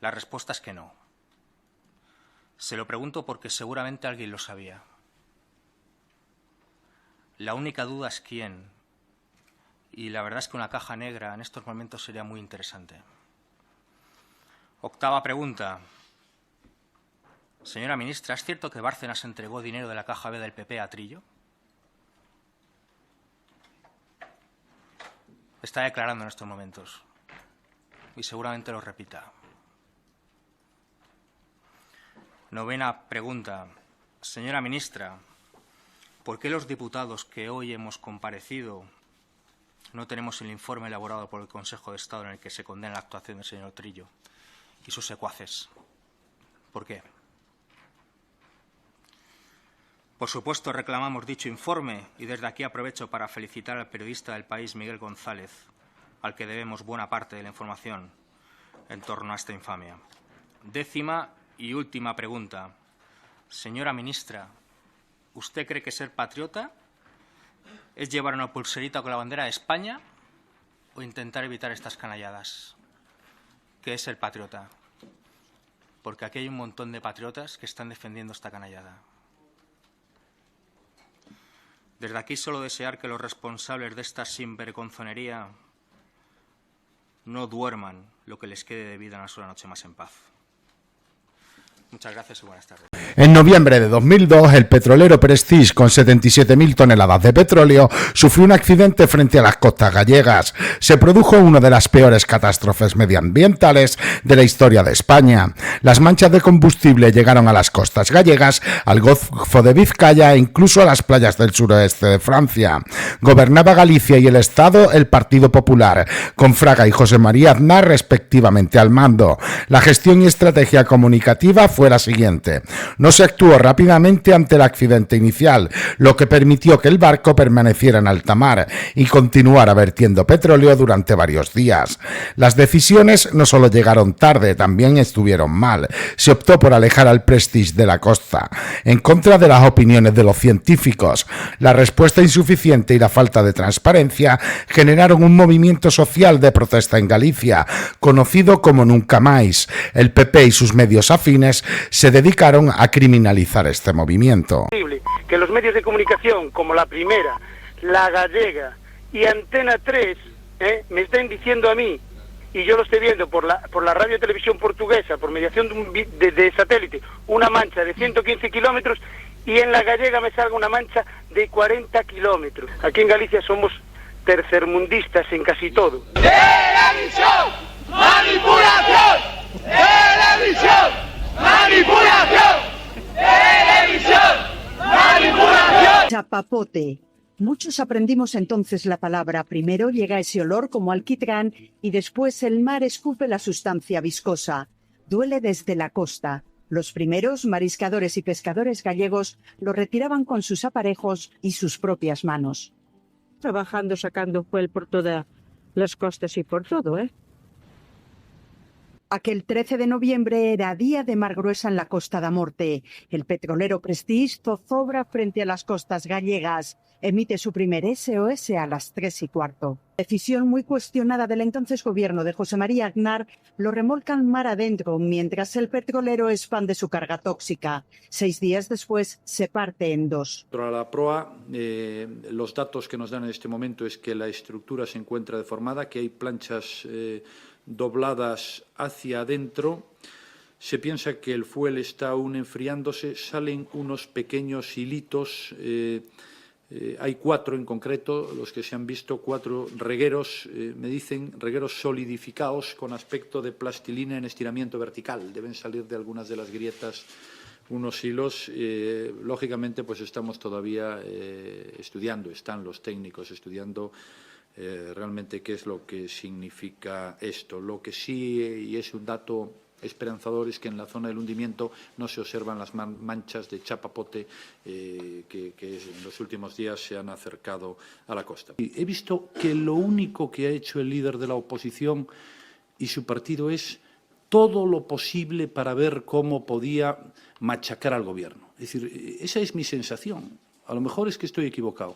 La respuesta es que no. Se lo pregunto porque seguramente alguien lo sabía. La única duda es quién. Y la verdad es que una caja negra en estos momentos sería muy interesante. Octava pregunta. Señora ministra, ¿es cierto que Bárcenas entregó dinero de la caja B del PP a Trillo? Está declarando en estos momentos. Y seguramente lo repita. Novena pregunta. Señora ministra, ¿por qué los diputados que hoy hemos comparecido no tenemos el informe elaborado por el Consejo de Estado en el que se condena la actuación del señor Trillo y sus secuaces? ¿Por qué? Por supuesto, reclamamos dicho informe y desde aquí aprovecho para felicitar al periodista del País, Miguel González, al que debemos buena parte de la información en torno a esta infamia. Décima y última pregunta. Señora ministra, ¿usted cree que ser patriota es llevar una pulserita con la bandera de España o intentar evitar estas canalladas? ¿Qué es ser patriota? Porque aquí hay un montón de patriotas que están defendiendo esta canallada. Desde aquí solo desear que los responsables de esta sinvergonzonería no duerman lo que les quede de vida una sola noche más en paz. Muchas gracias y buenas tardes. En noviembre de 2002, el petrolero Prestige, con 77.000 toneladas de petróleo, sufrió un accidente frente a las costas gallegas. Se produjo una de las peores catástrofes medioambientales de la historia de España. Las manchas de combustible llegaron a las costas gallegas, al Golfo de Vizcaya e incluso a las playas del suroeste de Francia. Gobernaba Galicia y el Estado el Partido Popular, con Fraga y José María Aznar respectivamente al mando. La gestión y estrategia comunicativa fue la siguiente. No se actuó rápidamente ante el accidente inicial, lo que permitió que el barco permaneciera en alta mar y continuara vertiendo petróleo durante varios días. Las decisiones no solo llegaron tarde, también estuvieron mal. Se optó por alejar al Prestige de la costa, en contra de las opiniones de los científicos. La respuesta insuficiente y la falta de transparencia generaron un movimiento social de protesta en Galicia, conocido como Nunca Máis. El PP y sus medios afines se dedicaron a criminalizar este movimiento. Que los medios de comunicación como La Primera, La Gallega y Antena 3 me estén diciendo a mí, y yo lo estoy viendo por la radio y televisión portuguesa, por mediación de satélite, una mancha de 115 kilómetros y en La Gallega me salga una mancha de 40 kilómetros. Aquí en Galicia somos tercermundistas en casi todo. ¡Televisión! ¡Manipulación! ¡Televisión! ¡Manipulación! ¡Televisión! ¡Manipulación! Chapapote. Muchos aprendimos entonces la palabra. Primero llega ese olor como alquitrán y después el mar escupe la sustancia viscosa. Duele desde la costa. Los primeros mariscadores y pescadores gallegos lo retiraban con sus aparejos y sus propias manos. Trabajando, sacando fuel por todas las costas y por todo, Aquel 13 de noviembre era día de mar gruesa en la Costa da Morte. El petrolero Prestige zozobra frente a las costas gallegas. Emite su primer SOS a las 3:15. Decisión muy cuestionada del entonces gobierno de José María Aznar, lo remolcan mar adentro mientras el petrolero expande su carga tóxica. 6 días después se parte en dos. Para la proa, los datos que nos dan en este momento es que la estructura se encuentra deformada, que hay planchas dobladas hacia adentro. Se piensa que el fuel está aún enfriándose, salen unos pequeños hilitos. Hay 4 en concreto, los que se han visto, 4 regueros, me dicen, regueros solidificados con aspecto de plastilina en estiramiento vertical. Deben salir de algunas de las grietas unos hilos. Lógicamente, pues estamos todavía estudiando, están los técnicos estudiando realmente qué es lo que significa esto. Lo que sí, y es un dato esperanzador, es que en la zona del hundimiento no se observan las manchas de chapapote que en los últimos días se han acercado a la costa. Y he visto que lo único que ha hecho el líder de la oposición y su partido es todo lo posible para ver cómo podía machacar al gobierno. Es decir, esa es mi sensación. A lo mejor es que estoy equivocado,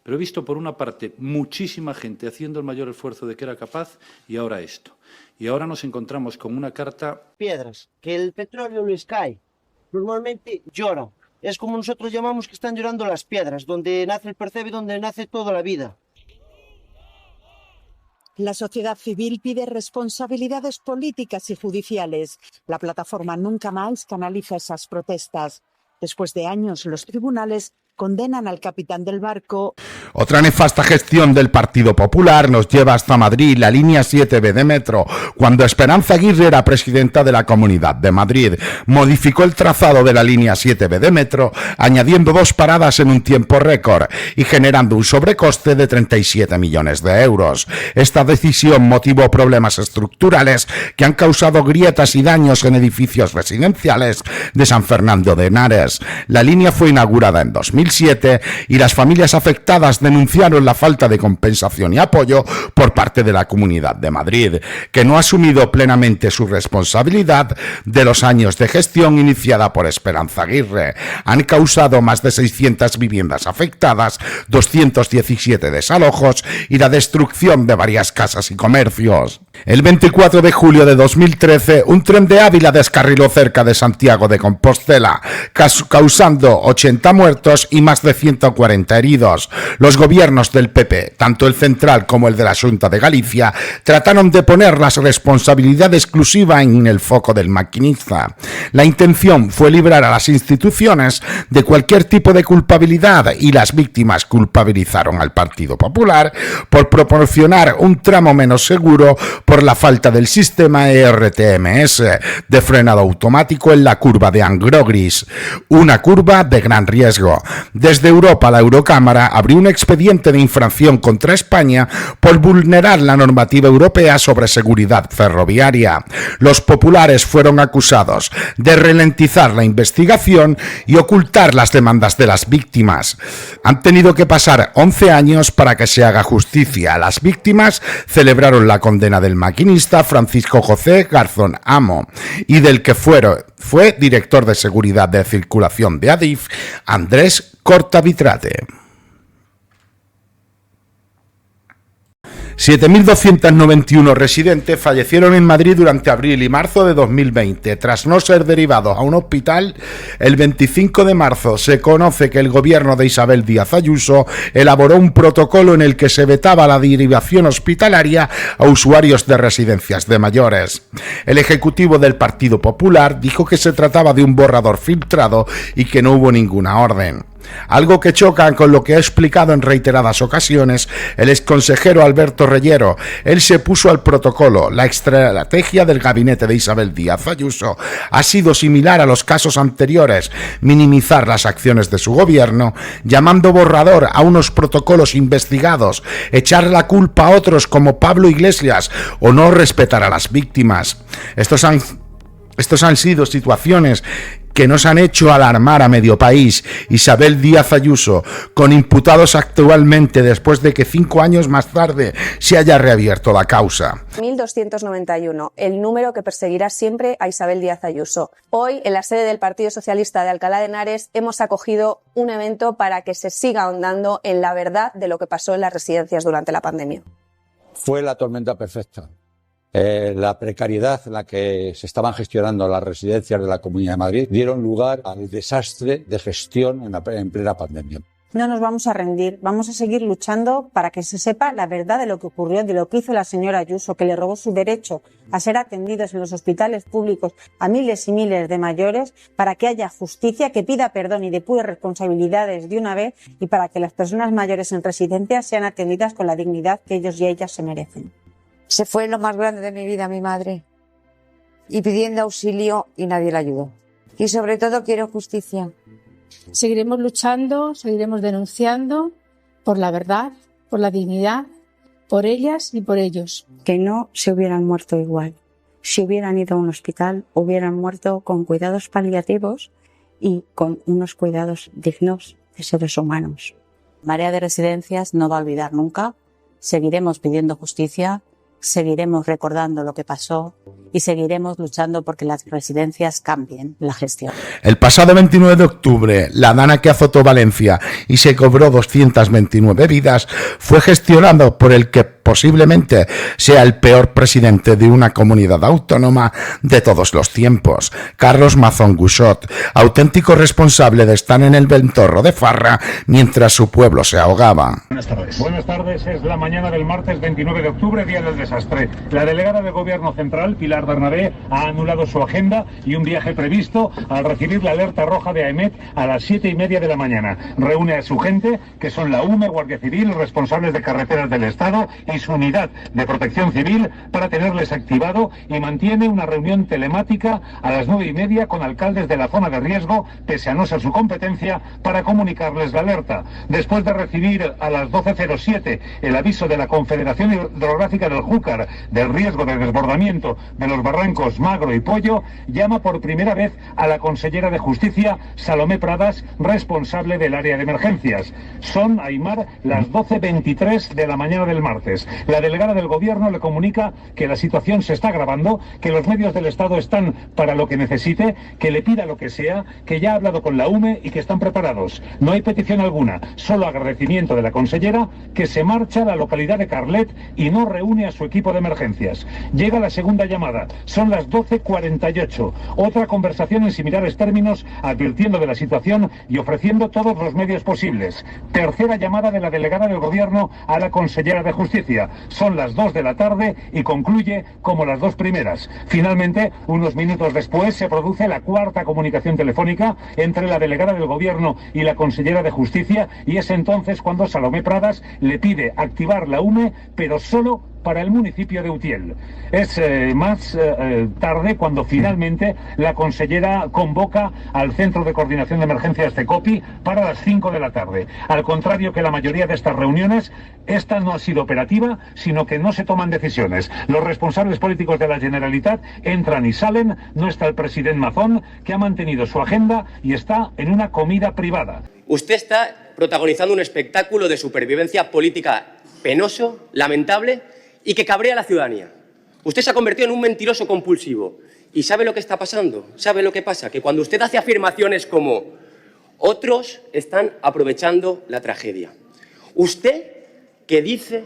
pero he visto por una parte muchísima gente haciendo el mayor esfuerzo de que era capaz y ahora esto. Y ahora nos encontramos con una carta... Piedras, que el petróleo les cae. Normalmente lloran. Es como nosotros llamamos que están llorando las piedras, donde nace el percebe, donde nace toda la vida. La sociedad civil pide responsabilidades políticas y judiciales. La plataforma Nunca Más canaliza esas protestas. Después de años, los tribunales condenan al capitán del barco. Otra nefasta gestión del Partido Popular nos lleva hasta Madrid, la línea 7B de metro, cuando Esperanza Aguirre era presidenta de la Comunidad de Madrid. Modificó el trazado de la línea 7B de metro, añadiendo 2 paradas en un tiempo récord y generando un sobrecoste de 37 millones de euros. Esta decisión motivó problemas estructurales que han causado grietas y daños en edificios residenciales de San Fernando de Henares. La línea fue inaugurada en 2007 y las familias afectadas denunciaron la falta de compensación y apoyo por parte de la Comunidad de Madrid, que no ha asumido plenamente su responsabilidad de los años de gestión iniciada por Esperanza Aguirre. Han causado más de 600 viviendas afectadas, 217 desalojos y la destrucción de varias casas y comercios. El 24 de julio de 2013, un tren de Ávila descarriló cerca de Santiago de Compostela, causando 80 muertos y más de 140 heridos. Los gobiernos del PP, tanto el central como el de la Xunta de Galicia, trataron de poner la responsabilidad exclusiva en el foco del maquinista. La intención fue librar a las instituciones de cualquier tipo de culpabilidad y las víctimas culpabilizaron al Partido Popular por proporcionar un tramo menos seguro por la falta del sistema ERTMS de frenado automático en la curva de Angrogris, una curva de gran riesgo. Desde Europa, la Eurocámara abrió un expediente de infracción contra España por vulnerar la normativa europea sobre seguridad ferroviaria. Los populares fueron acusados de ralentizar la investigación y ocultar las demandas de las víctimas. Han tenido que pasar 11 años para que se haga justicia. Las víctimas celebraron la condena del maquinista Francisco José Garzón Amo y del que fue director de seguridad de circulación de Adif, Andrés Cortavitrate. 7.291 residentes fallecieron en Madrid durante abril y marzo de 2020. Tras no ser derivados a un hospital, el 25 de marzo se conoce que el gobierno de Isabel Díaz Ayuso elaboró un protocolo en el que se vetaba la derivación hospitalaria a usuarios de residencias de mayores. El ejecutivo del Partido Popular dijo que se trataba de un borrador filtrado y que no hubo ninguna orden. Algo que choca con lo que ha explicado en reiteradas ocasiones el exconsejero Alberto Reyero. Él se puso al protocolo. La estrategia del gabinete de Isabel Díaz Ayuso ha sido similar a los casos anteriores: minimizar las acciones de su gobierno, llamando borrador a unos protocolos investigados, echar la culpa a otros como Pablo Iglesias o no respetar a las víctimas. Estos han sido situaciones que nos han hecho alarmar a medio país. Isabel Díaz Ayuso, con imputados actualmente después de que 5 años más tarde se haya reabierto la causa. 1291, el número que perseguirá siempre a Isabel Díaz Ayuso. Hoy, en la sede del Partido Socialista de Alcalá de Henares, hemos acogido un evento para que se siga ahondando en la verdad de lo que pasó en las residencias durante la pandemia. Fue la tormenta perfecta. La precariedad en la que se estaban gestionando las residencias de la Comunidad de Madrid dieron lugar al desastre de gestión en plena pandemia. No nos vamos a rendir, vamos a seguir luchando para que se sepa la verdad de lo que ocurrió, de lo que hizo la señora Ayuso, que le robó su derecho a ser atendidos en los hospitales públicos a miles y miles de mayores, para que haya justicia, que pida perdón y depure responsabilidades de una vez, y para que las personas mayores en residencias sean atendidas con la dignidad que ellos y ellas se merecen. Se fue lo más grande de mi vida, mi madre, y pidiendo auxilio y nadie la ayudó. Y sobre todo quiero justicia. Seguiremos luchando, seguiremos denunciando por la verdad, por la dignidad, por ellas y por ellos. Que no se hubieran muerto igual. Si hubieran ido a un hospital, hubieran muerto con cuidados paliativos y con unos cuidados dignos de seres humanos. Marea de Residencias no va a olvidar nunca. Seguiremos pidiendo justicia, seguiremos recordando lo que pasó y seguiremos luchando porque las residencias cambien la gestión. El pasado 29 de octubre, la dana que azotó Valencia y se cobró 229 vidas fue gestionado por el que posiblemente sea el peor presidente de una comunidad autónoma de todos los tiempos, Carlos Mazón Guixot, auténtico responsable de estar en el ventorro de Farra mientras su pueblo se ahogaba. Buenas tardes. Buenas tardes, es la mañana del martes 29 de octubre, día del desastre. La delegada del Gobierno Central, Pilar Bernabé, ha anulado su agenda y un viaje previsto al recibir la alerta roja de AEMET a las 7:30 de la mañana. Reúne a su gente, que son la UME, Guardia Civil, responsables de carreteras del Estado y su unidad de protección civil para tenerles activado, y mantiene una reunión telemática a las 9:30 con alcaldes de la zona de riesgo, pese a no ser su competencia, para comunicarles la alerta. Después de recibir a las 12:07 el aviso de la Confederación Hidrográfica del Júcar del riesgo de desbordamiento de los barrancos Magro y Pollo, llama por primera vez a la consellera de Justicia, Salomé Pradas, responsable del área de emergencias. Son, Aimar, las 12:23 de la mañana del martes. La delegada del Gobierno le comunica que la situación se está agravando, que los medios del Estado están para lo que necesite, que le pida lo que sea, que ya ha hablado con la UME y que están preparados. No hay petición alguna, solo agradecimiento de la consellera, que se marcha a la localidad de Carlet y no reúne a su equipo de emergencias. Llega la segunda llamada, son las 12:48. Otra conversación en similares términos, advirtiendo de la situación y ofreciendo todos los medios posibles. Tercera llamada de la delegada del Gobierno a la consellera de Justicia. Son las 2 de la tarde y concluye como las dos primeras. Finalmente, unos minutos después, se produce la cuarta comunicación telefónica entre la delegada del Gobierno y la consellera de Justicia, y es entonces cuando Salomé Pradas le pide activar la UME, pero solo para el municipio de Utiel. Es más tarde cuando finalmente la consellera convoca al Centro de Coordinación de Emergencias CECOPI para las 5 de la tarde. Al contrario que la mayoría de estas reuniones, esta no ha sido operativa, sino que no se toman decisiones. Los responsables políticos de la Generalitat entran y salen, no está el presidente Mazón, que ha mantenido su agenda y está en una comida privada. Usted está protagonizando un espectáculo de supervivencia política penoso, lamentable, y que cabrea a la ciudadanía. Usted se ha convertido en un mentiroso compulsivo. ¿Y sabe lo que está pasando? ¿Sabe lo que pasa? Que cuando usted hace afirmaciones como otros están aprovechando la tragedia. Usted, que dice,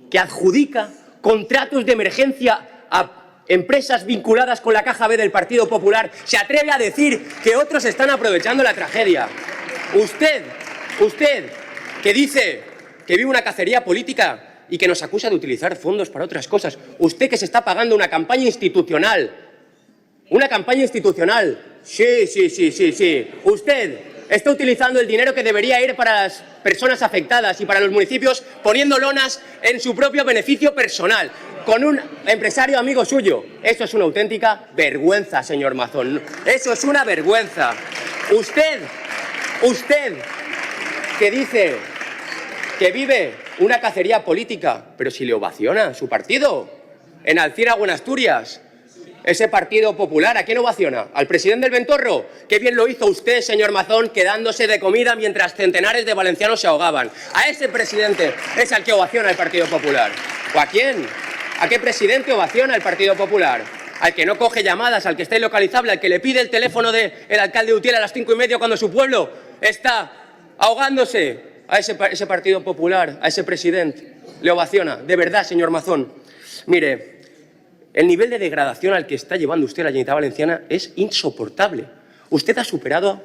que adjudica contratos de emergencia a empresas vinculadas con la Caja B del Partido Popular, se atreve a decir que otros están aprovechando la tragedia. Usted, que dice que vive una cacería política y que nos acusa de utilizar fondos para otras cosas. Usted, que se está pagando una campaña institucional. Una campaña institucional. Sí. Usted está utilizando el dinero que debería ir para las personas afectadas y para los municipios, poniendo lonas en su propio beneficio personal, con un empresario amigo suyo. Eso es una auténtica vergüenza, señor Mazón. Eso es una vergüenza. Usted, que dice que vive una cacería política, pero si le ovaciona su partido en Alcira o en Asturias, ese Partido Popular, ¿a quién ovaciona? ¿Al presidente del Ventorro? Qué bien lo hizo usted, señor Mazón, quedándose de comida mientras centenares de valencianos se ahogaban. A ese presidente es al que ovaciona el Partido Popular. ¿O a quién? ¿A qué presidente ovaciona el Partido Popular? Al que no coge llamadas, al que está ilocalizable, al que le pide el teléfono del alcalde de Utiel a las 5:30 cuando su pueblo está ahogándose. A ese Partido Popular, a ese presidente, le ovaciona. De verdad, señor Mazón. Mire, el nivel de degradación al que está llevando usted la Generalitat Valenciana es insoportable. Usted ha superado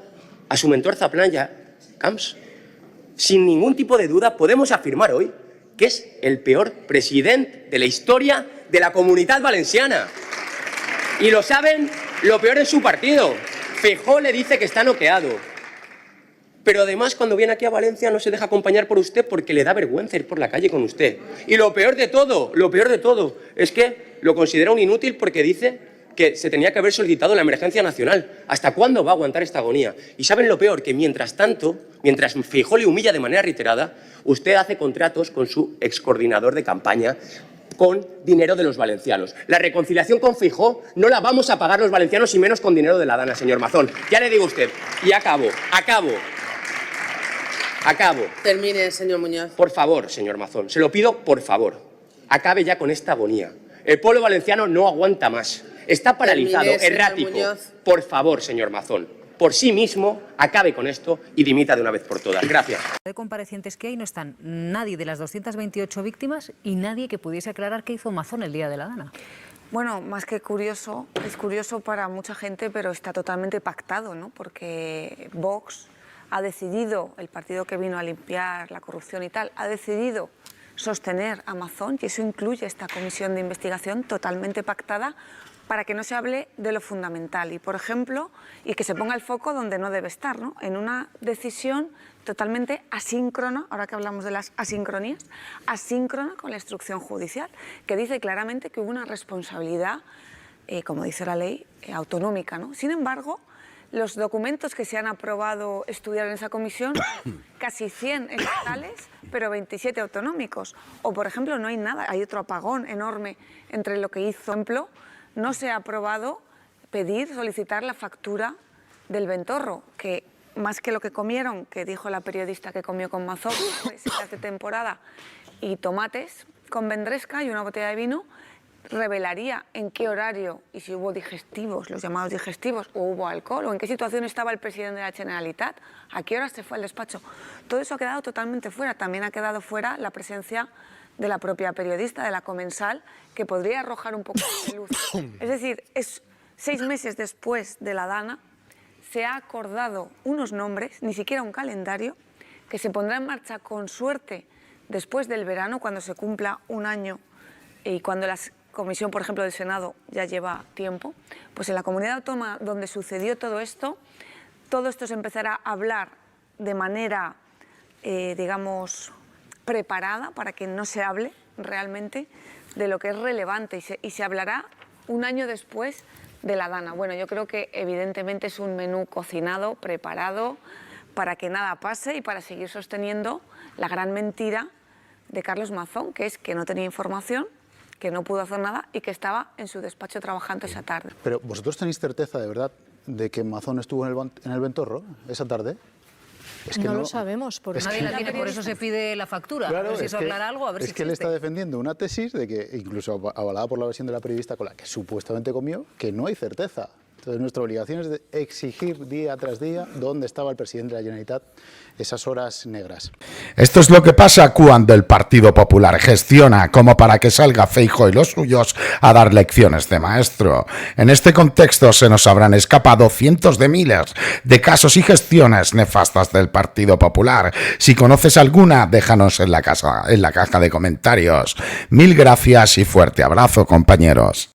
a su mentor Zaplana Camps. Sin ningún tipo de duda, podemos afirmar hoy que es el peor presidente de la historia de la Comunitat Valenciana. Y lo saben, lo peor es su partido. Feijóo le dice que está noqueado. Pero además, cuando viene aquí a Valencia, no se deja acompañar por usted porque le da vergüenza ir por la calle con usted. Y lo peor de todo, es que lo considera un inútil porque dice que se tenía que haber solicitado la emergencia nacional. ¿Hasta cuándo va a aguantar esta agonía? Y ¿saben lo peor? Que mientras tanto, mientras Feijóo le humilla de manera reiterada, usted hace contratos con su excoordinador de campaña con dinero de los valencianos. La reconciliación con Feijóo no la vamos a pagar los valencianos y menos con dinero de la Dana, señor Mazón. Ya le digo a usted. Y acabo. Termine, señor Muñoz. Por favor, señor Mazón, se lo pido, por favor. Acabe ya con esta agonía. El pueblo valenciano no aguanta más. Está paralizado, Termine, errático. Muñoz. Por favor, señor Mazón, por sí mismo, acabe con esto y dimita de una vez por todas. Gracias. De comparecientes que hay no están nadie de las 228 víctimas y nadie que pudiese aclarar qué hizo Mazón el día de la Dana. Bueno, más que curioso, es curioso para mucha gente, pero está totalmente pactado, ¿no? Porque Vox ha decidido, el partido que vino a limpiar la corrupción y tal, ha decidido sostener a Mazón, y eso incluye esta comisión de investigación totalmente pactada para que no se hable de lo fundamental y, por ejemplo, y que se ponga el foco donde no debe estar, ¿no? En una decisión totalmente asíncrona, ahora que hablamos de las asincronías, asíncrona con la instrucción judicial, que dice claramente que hubo una responsabilidad, como dice la ley, autonómica, ¿no? Sin embargo, los documentos que se han aprobado estudiar en esa comisión, casi 100 estatales, pero 27 autonómicos. O, por ejemplo, no hay nada, hay otro apagón enorme entre lo que hizo. Por ejemplo, no se ha aprobado solicitar la factura del Ventorro, que más que lo que comieron, que dijo la periodista que comió con Mazón, setas de temporada y tomates con vendresca y una botella de vino, revelaría en qué horario y si hubo digestivos, los llamados digestivos, o hubo alcohol, o en qué situación estaba el presidente de la Generalitat, a qué hora se fue al despacho. Todo eso ha quedado totalmente fuera. También ha quedado fuera la presencia de la propia periodista, de la comensal, que podría arrojar un poco de luz. Es decir, 6 meses después de la Dana, se ha acordado unos nombres, ni siquiera un calendario, que se pondrá en marcha con suerte después del verano, cuando se cumpla un año y cuando la comisión, por ejemplo, del Senado ya lleva tiempo. Pues en la comunidad autónoma donde sucedió todo esto se empezará a hablar de manera, digamos, preparada para que no se hable realmente de lo que es relevante y se hablará un año después de la Dana. Bueno, yo creo que evidentemente es un menú cocinado, preparado, para que nada pase y para seguir sosteniendo la gran mentira de Carlos Mazón, que es que no tenía información, que no pudo hacer nada y que estaba en su despacho trabajando esa tarde. Pero ¿vosotros tenéis certeza de verdad de que Mazón estuvo en el Ventorro esa tarde? Es que no lo sabemos, porque nadie la tiene, por eso se pide la factura. Claro, a ver si eso aclara algo, a ver si es que él está defendiendo una tesis de que, incluso avalada por la versión de la periodista con la que supuestamente comió, que no hay certeza. Entonces nuestra obligación es de exigir día tras día dónde estaba el presidente de la Generalitat esas horas negras. Esto es lo que pasa cuando el Partido Popular gestiona como para que salga Feijóo y los suyos a dar lecciones de maestro. En este contexto se nos habrán escapado cientos de miles de casos y gestiones nefastas del Partido Popular. Si conoces alguna, déjanos en la caja de comentarios. Mil gracias y fuerte abrazo, compañeros.